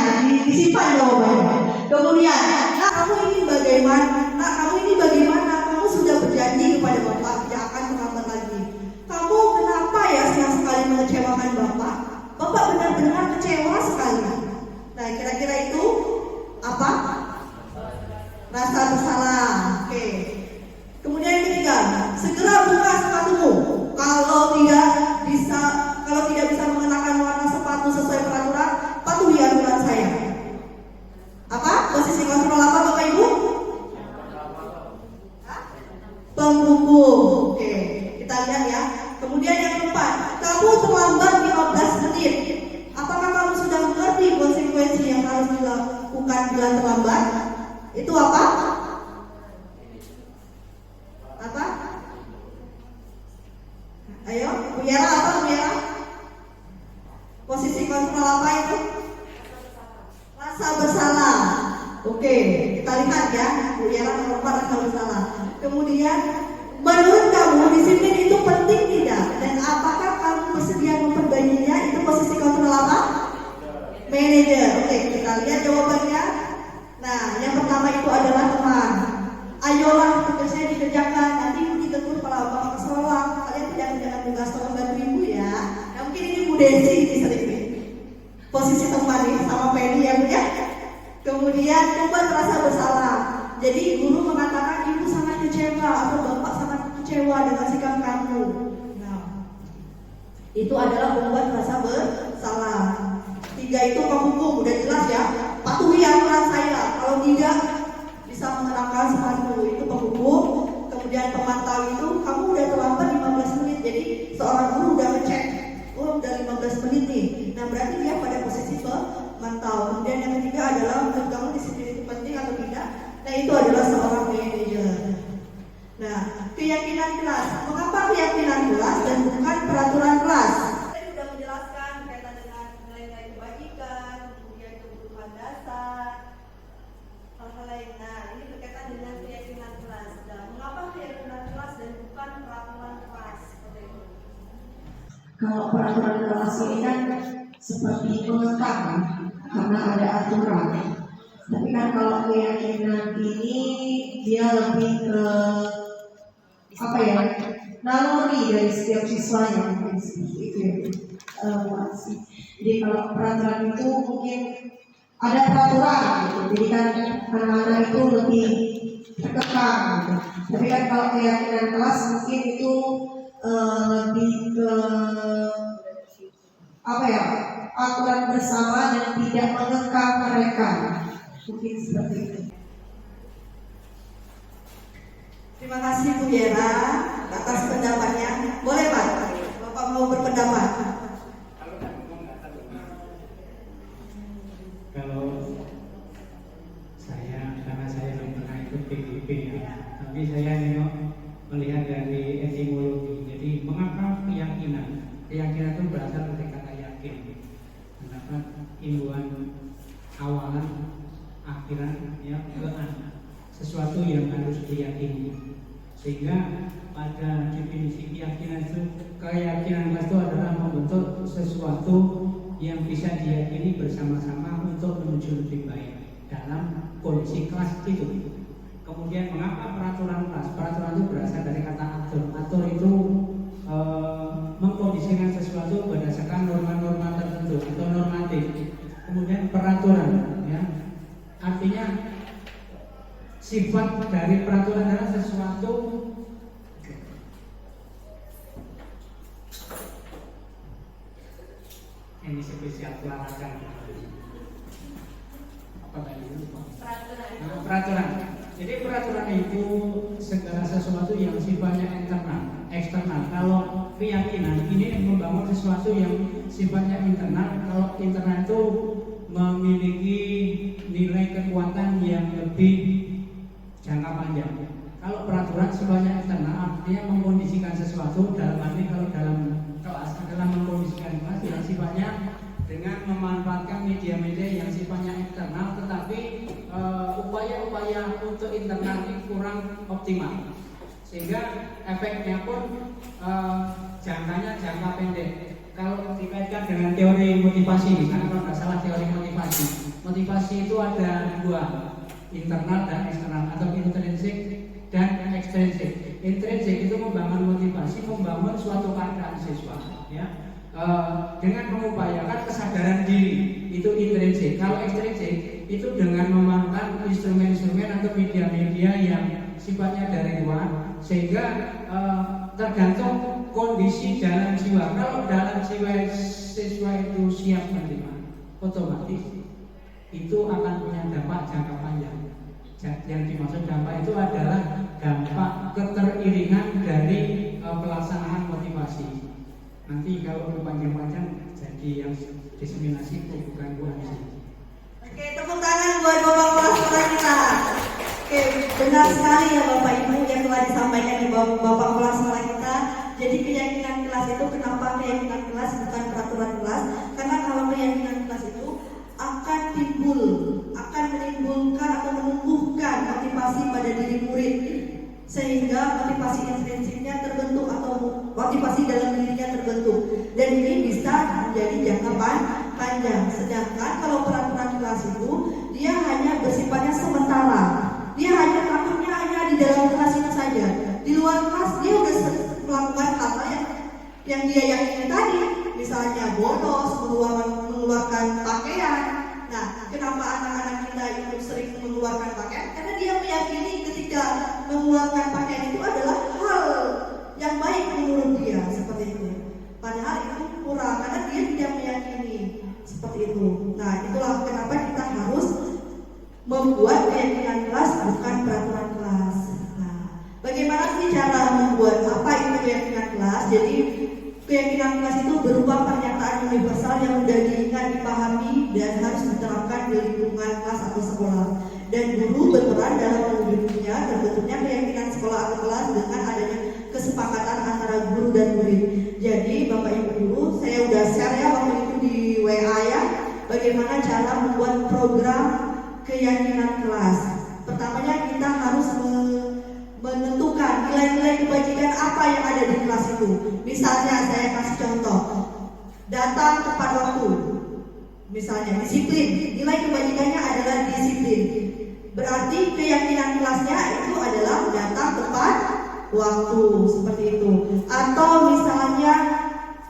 C: disimpan jawabannya. Kemudian, kamu ini bagaimana? Kamu sudah berjanji kepada Bapak tidak akan terlambat lagi. Kamu kenapa ya senang sekali mengecewakan Bapak? Bapak benar-benar kecewa sekali. Nah, kira-kira itu apa? Rasa bersalah. Oke. Kemudian yang ketiga, segera buka sepatumu. Kalau tidak bisa mengenakan warna sepatu sesuai peraturan, patuhi aturan saya. Apa? Posisi kontrol apa Bapak Ibu? Penghukum. Oke, kita lihat ya. Kemudian yang keempat, kamu terlambat 15 menit. Apakah kamu sudah mengerti konsekuensi yang harus dilakukan bila terlambat? Itu apa? Apa? Ayo, Bu Yara apa Bu Yara? Posisi kontrol apa itu? Rasa bersalah. Oke, kita lihat ya. Bu Yara nomor 4 rasa bersalah. Kemudian, menurut kamu disiplin itu penting tidak? Dan apakah kamu bersedia memperbaikinya? Itu posisi kontrol apa? Manajer. Oke, kita lihat jawabannya. Nah, yang pertama itu adalah teman. Ayolah tugasnya dikerjakan. Nanti Ibu ditegur kalau Bapak sekolah. Kalian tidak menjalankan tugas, tolong bantu Ibu ya. Nah, mungkin ini Bu Desi sering posisi teman nih sama Penny ya Bu ya. Kemudian membuat rasa bersalah. Jadi guru mengatakan Ibu sangat kecewa atau Bapak sangat kecewa dengan sikap kamu. Nah, itu adalah membuat rasa bersalah. 3 itu penghukum, udah jelas ya. Patuhi aturan saya. Kalau tidak bisa mengenakan sepatu, itu penghukum. Kemudian pemantau itu kamu udah terlambat 15 menit. Jadi seorang guru udah ngecek, oh udah 15 menit nih. Nah, berarti dia pada posisi pemantau. Kemudian yang ketiga adalah menurut kamu disiplin itu penting atau tidak? Nah, itu adalah seorang manajer. Nah, keyakinan kelas. Mengapa keyakinan kelas dan bukan peraturan kelas? Saya sudah menjelaskan kaitan dengan nilai-nilai kebajikan, kemudian kebutuhan dasar, hal-hal lain. Nah, ini berkaitan dengan keyakinan kelas. Nah, mengapa keyakinan kelas dan bukan peraturan kelas? Seperti itu.
E: Kalau peraturan kelas ini kan seperti mengekang karena ada aturan. Tapi kan kalau keyakinan ini dia lebih ke apa ya, naluri dari setiap siswanya mungkin seperti itu ya. Jadi kalau peraturan itu mungkin ada peraturan gitu. Jadi kan anak-anak itu lebih terkekang gitu. Tapi kan kalau keyakinan kelas mungkin itu lebih ke apa ya, aturan bersama dan tidak mengekang mereka. Mungkin seperti itu.
C: Terima kasih Bu Yera atas pendapatnya. Boleh Pak, Bapak mau berpendapat?
F: Kalau saya, karena saya belum pernah ikut PDP ya, tapi saya melihat dari etimologi. Jadi mengapa keyakinan itu berasal dari kata yakin. Kenapa imbuhan awalan akhiran ya sesuatu yang harus diyakini, sehingga pada definisi keyakinan itu adalah membentuk sesuatu yang bisa diyakini bersama-sama untuk menuju lebih baik dalam kondisi kelas itu. Kemudian mengapa peraturan kelas? Peraturan itu berasal dari kata atur. Atur itu mengkondisikan sesuatu berdasarkan norma-norma tertentu atau normatif. Kemudian peraturan ya, artinya sifat dari peraturan adalah sesuatu ini spesial pelarangan. Apa tadi lupa? Peraturan. Jadi peraturan itu segala sesuatu yang sifatnya internal, eksternal. Kalau keyakinan ini membangun sesuatu yang sifatnya internal. Kalau internal itu memiliki nilai kekuatan yang lebih jangka panjang. Kalau peraturan sifatnya eksternal, artinya mengkondisikan sesuatu. Dalam arti kalau dalam kelas adalah mengkondisikan kelas yang sifatnya dengan memanfaatkan media-media yang sifatnya eksternal, tetapi upaya-upaya untuk internal ini kurang optimal, sehingga efeknya pun jangkanya jangka pendek. Kalau dikaitkan dengan teori motivasi, karena kalau tidak salah teori motivasi itu ada dua, internal dan eksternal, atau intrinsik dan ekstrinsik. Intrinsik itu membangun motivasi, membangun suatu keadaan siswa, ya. Dengan mengupayakan kesadaran diri, itu intrinsik. Kalau ekstrinsik itu dengan memanfaatkan instrumen-instrumen atau media-media yang sifatnya dari luar, sehingga tergantung kondisi dalam jiwa. Kalau dalam jiwa siswa itu siap menerima, otomatis itu akan punya dampak jangka panjang. Yang dimaksud dampak itu adalah dampak keteriringan dari pelaksanaan motivasi. Nanti kalau panjang-panjang jadi yang diseminasi bukan sih.
C: Oke, tepuk tangan buat Bapak Kelas kita. Oke, benar sekali ya Bapak Ibu yang telah disampaikan di Bapak Kelas kita. Jadi keyakinan kelas itu, kenapa keyakinan kelas bukan peraturan kelas? Karena kalau keyakinan kelas itu akan menimbulkan atau menumbuhkan motivasi pada diri murid, sehingga motivasi intrinsiknya terbentuk atau motivasi dalam dirinya terbentuk, dan ini bisa menjadi jangka panjang. Sedangkan kalau peraturan kelas itu dia hanya bersifatnya sementara, dia hanya takutnya hanya di dalam kelas itu saja. Di luar kelas dia udah melakukan hal-hal yang dia yakini tadi, misalnya bolos, mengeluarkan pakaian. Nah, kenapa anak-anak kita itu sering mengeluarkan pakaian? Karena dia meyakini ketika mengeluarkan pakaian itu adalah hal yang baik menurut dia, seperti itu. Padahal itu kurang, karena dia tidak meyakini seperti itu. Nah, itulah kenapa kita harus membuat keyakinan kelas, bukan peraturan kelas. Nah, bagaimana sih cara membuat apa itu keyakinan kelas? Jadi keyakinan kelas itu berupa pernyataan universal yang mudah diingat, dipahami, dan harus diterapkan di lingkungan kelas atau sekolah. Dan guru berperan dalam mewujudkannya terbentuknya keyakinan sekolah atau kelas dengan adanya kesepakatan antara guru dan murid. Jadi Bapak Ibu guru, saya udah share ya waktu itu di WA ya, bagaimana cara membuat program keyakinan kelas. Pertamanya kita harus menentukan nilai-nilai kebajikan apa yang ada di kelas itu. Misalnya saya kasih contoh, datang tepat waktu. Misalnya disiplin, nilai kebajikannya adalah disiplin. Berarti keyakinan kelasnya itu adalah datang tepat waktu, seperti itu. Atau misalnya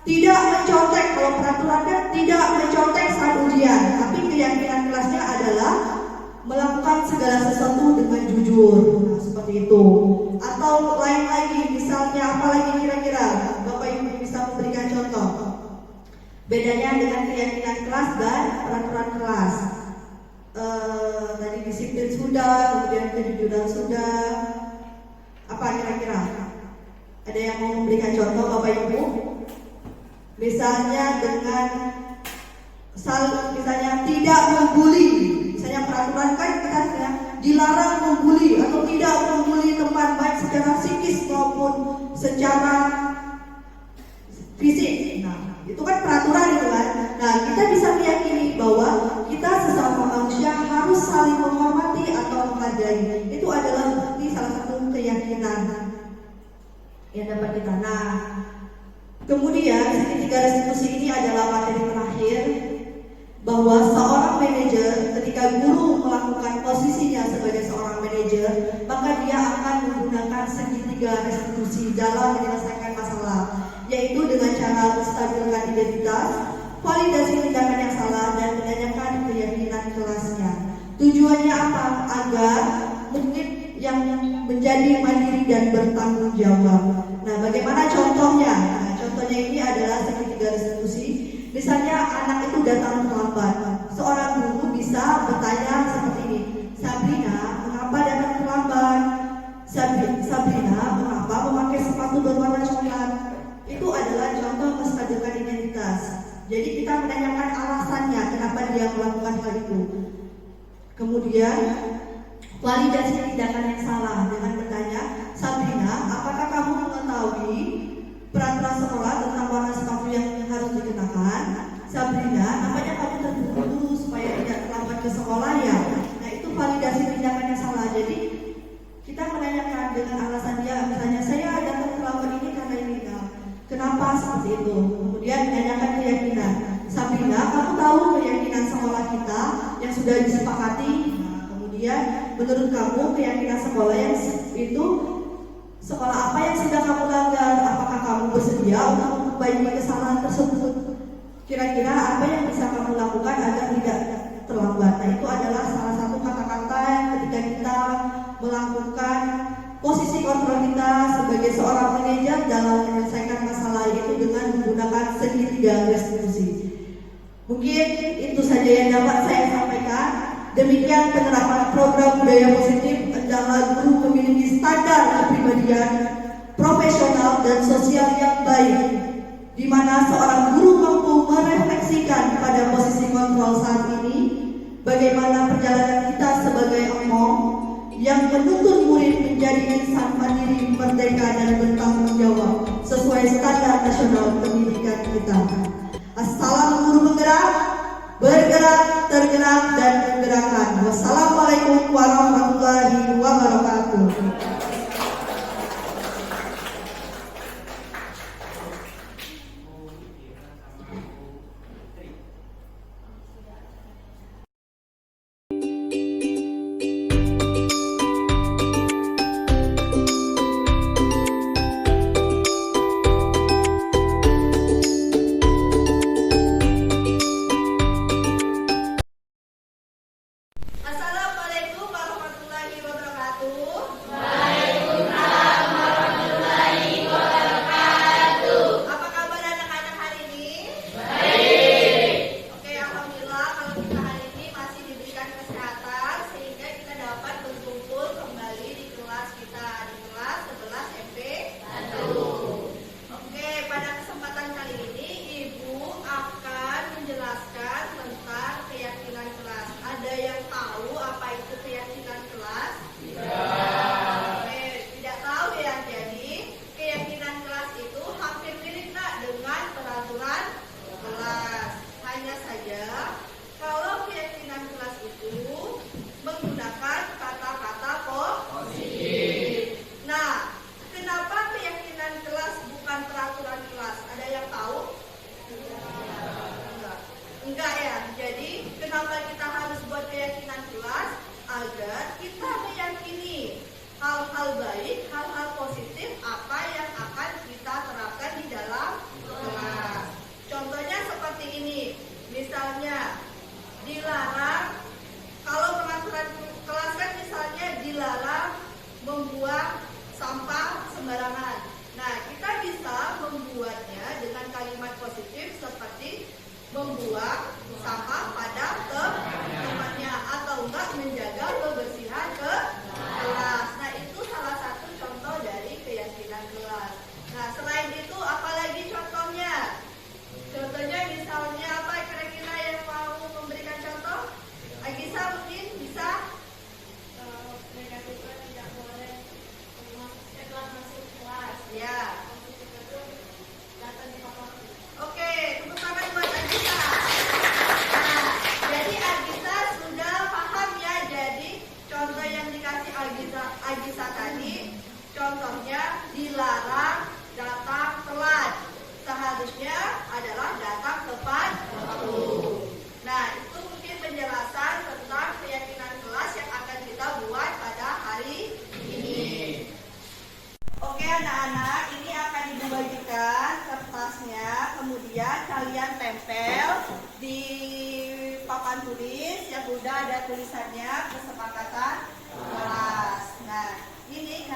C: tidak mencontek, kalau peraturannya tidak mencontek saat ujian, tapi keyakinan kelasnya adalah melakukan segala sesuatu dengan jujur. Nah, seperti itu. Atau lain lagi, misalnya apa lagi kira-kira Bapak Ibu bisa memberikan contoh bedanya dengan keyakinan kelas dan peraturan kelas. Tadi disiplin sudah, kemudian kejujuran sudah. Apa kira-kira? Ada yang mau memberikan contoh Bapak Ibu? Misalnya dengan misalnya tidak membuli. Misalnya peraturan kan kita dilarang membuli atau tidak membuli teman, baik secara psikis maupun secara fisik. Nah, itu kan peraturan itu kan. Nah, kita bisa meyakini bahwa kita sesama manusia harus saling menghormati atau menghargai. Itu adalah bukti salah satu keyakinan yang dapat kita. Nah, kemudian segitiga restitusi ini adalah materi terakhir, bahwa seorang manajer ketika guru melakukan posisinya sebagai seorang manajer, maka dia akan menggunakan segitiga restitusi dalam menyelesaikan masalah, yaitu dengan cara menstabilkan identitas, validasi tindakan yang salah, dan menanyakan keyakinan kelasnya. Tujuannya apa? Agar mungkin menjadi mandiri dan bertanggung jawab. Nah, bagaimana contohnya? Nah, contohnya ini adalah segitiga restitusi. Misalnya anak itu datang terlambat, seorang guru bisa bertanya seperti ini, Sabrina, mengapa datang terlambat? Sabrina, mengapa memakai sepatu berwarna coklat? Itu adalah contoh kesadaran identitas. Jadi kita menanyakan alasannya kenapa dia melakukan hal itu. Kemudian validasi tindakan yang salah dengan bertanya, Sabrina, apakah kamu mengetahui peraturan sekolah tentang warna sepatu yang harus dikenakan? Sabrina, nampaknya kamu terburu-buru supaya tidak terlambat ke sekolah ya. Nah, itu validasi tindakan yang salah. Jadi kita menanyakan dengan alasan dia, misalnya saya datang terlambat ini karena ini. Kenapa seperti itu? Kemudian menanyakan keyakinan. Sabrina, kamu tahu keyakinan sekolah kita yang sudah disepakati? Nah, kemudian menurut kamu keyakinan sekolah yang itu sekolah apa yang sudah kamu langgar? Apakah kamu bersedia untuk memperbaiki kesalahan tersebut? Kira-kira apa yang bisa kamu lakukan agar tidak terlambat? Nah, itu adalah salah satu kata-kata yang ketika kita melakukan posisi kontrol kita sebagai seorang manajer dalam menyelesaikan masalah itu dengan menggunakan segitiga restitusi. Mungkin itu saja yang dapat saya sampaikan. Demikian penerapan program budaya positif adalah guru memiliki standar kepribadian profesional dan sosial yang baik, di mana seorang guru mampu merefleksikan pada posisi kontrol saat ini bagaimana perjalanan kita sebagai emong yang menuntut murid menjadi insan mandiri, merdeka dan bertanggung jawab sesuai standar nasional pendidikan kita. Assalam guru penggerak, bergerak, tergerak dan menggerakkan. Wassalamualaikum warahmatullahi wabarakatuh.
G: Assalamualaikum warahmatullahi wabarakatuh. Apa kabar anak-anak hari ini? Oke, alhamdulillah kalau kita hari ini masih diberikan kesehatan sehingga kita dapat berkumpul kembali di kelas kita, di kelas 11 MP1. Oke, pada kesempatan kali ini Ibu akan menjelaskan tentang keyakinan kelas. Ada yang tahu apa itu keyakinan kelas? Oke, tidak tahu ya. Jadi keyakinan kelas itu hampir mirip dengan peraturan kelas. Hanya saja kalau keyakinan kelas itu menggunakan kata-kata positif. Nah, kenapa keyakinan kelas bukan peraturan kelas? Ada yang tahu? Enggak ya. Jadi kenapa kita harus buat keyakinan kelas? Agar kita meyakini hal-hal baik, hal-hal positif apa yang akan kita terapkan di dalam kelas. Contohnya seperti ini. Misalnya dilarang, kalau peraturan kelas kan misalnya dilarang membuang sampah sembarangan. Nah, kita bisa membuatnya dengan kalimat positif seperti membuang sampah pada tempatnya atau enggak menjaga kebersihan kelas. Nah, itu salah satu contoh dari keyakinan kelas. Nah, selain itu apalagi contohnya? Contohnya misalnya apa kira-kira yang mau memberikan contoh? Agisa mungkin bisa?
A: Mereka juga tidak boleh setelah masuk kelas.
G: Ya.
A: Datang di papa.
G: Oke, tepuk tangan buat Agisa. Nah, jadi Agisa sudah paham ya. Jadi contoh yang dikasih Agisa tadi, contohnya dilarang datang telat. Seharusnya adalah datang tepat waktu. Nah, itu mungkin penjelasan tentang keyakinan kelas yang akan kita buat pada hari ini. Oke anak-anak, ini akan dibagikan kertasnya, kemudian kalian tempel di papan tulis yang udah ada tulisannya kesepakatan kelas. Nah, ini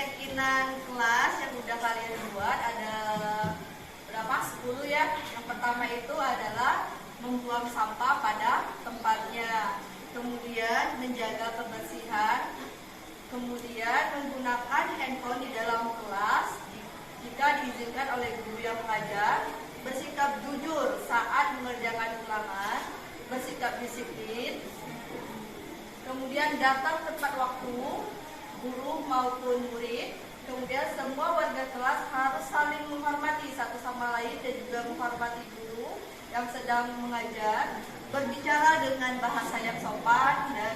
G: keyakinan kelas yang udah kalian buat ada berapa? 10 ya. Yang pertama itu adalah membuang sampah pada tempatnya, kemudian menjaga kebersihan, kemudian menggunakan handphone di dalam kelas jika diizinkan oleh guru yang mengajar, bersikap jujur saat mengerjakan ulangan, bersikap disiplin, kemudian datang tepat waktu, guru maupun murid, kemudian semua warga kelas harus saling menghormati satu sama lain dan juga menghormati guru yang sedang mengajar, berbicara dengan bahasa yang sopan dan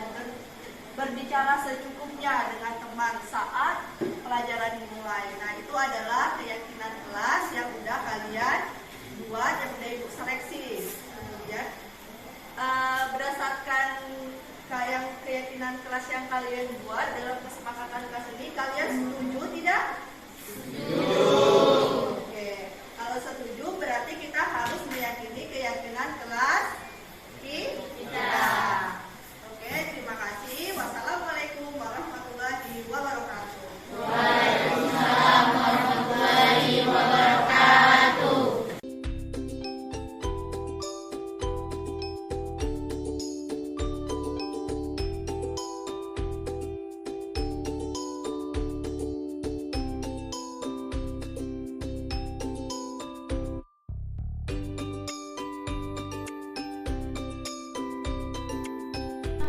G: berbicara secukupnya dengan teman saat pelajaran dimulai. Nah, itu adalah keyakinan kelas yang udah kalian buat, yang udah ibu seleksi. Kemudian berdasarkan keyakinan kelas yang kalian buat dalam kesepakatan kelas ini, kalian setuju tidak? Setuju. Oke, kalau setuju berarti kita harus meyakini keyakinan kelas kita. Oke, terima kasih. Wassalamualaikum warahmatullahi wabarakatuh.
A: Waalaikumsalam warahmatullahi wabarakatuh.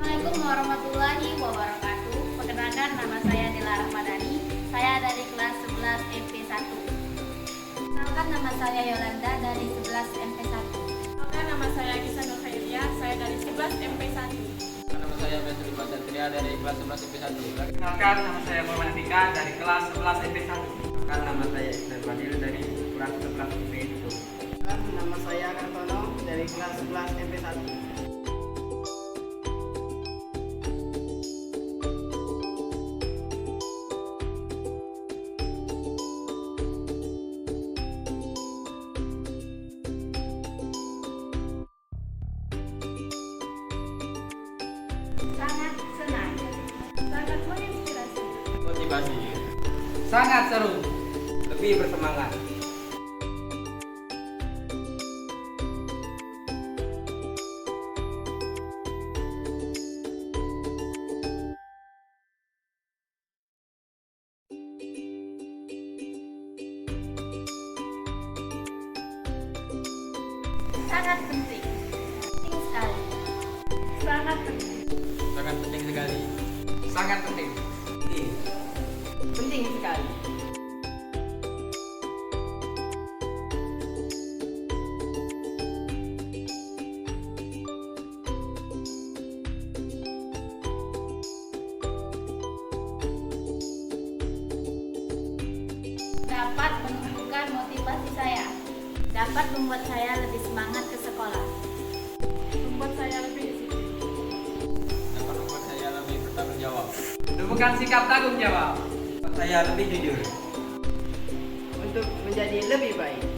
H: Assalamualaikum warahmatullahi wabarakatuh. Perkenalkan, nama saya Dela Rahmadani. Saya dari kelas 11 MP1. Perkenalkan, nama saya Yolanda dari 11 MP1.
I: Perkenalkan, nama saya Gisa Nur Khairia. Saya dari 11 MP1.
J: Nama saya Bensul Basatria dari kelas 11 MP1.
K: Perkenalkan, nama saya Muhammad Andika dari kelas 11 MP1.
J: Perkenalkan, nama saya Isnan Fadil dari kelas 11 MP1.
K: Nama saya Kartono dari kelas 11 MP1.
H: Sangat senang, sangat menginspirasi,
J: Motivasi.
K: Sangat seru.
J: Lebih bersemangat.
H: sangat penting, penting sekali, sangat penting,
J: Sangat penting sekali.
K: Sangat penting.
J: Penting sekali.
H: dapat menumbuhkan motivasi saya, dapat membuat saya lebih semangat ke sekolah,
I: Membuat saya lebih disiplin.
J: Dapat membuat saya lebih bertanggung jawab.
K: Tumbuhkan sikap tanggung jawab.
J: Membuat saya lebih jujur.
K: Untuk menjadi lebih baik.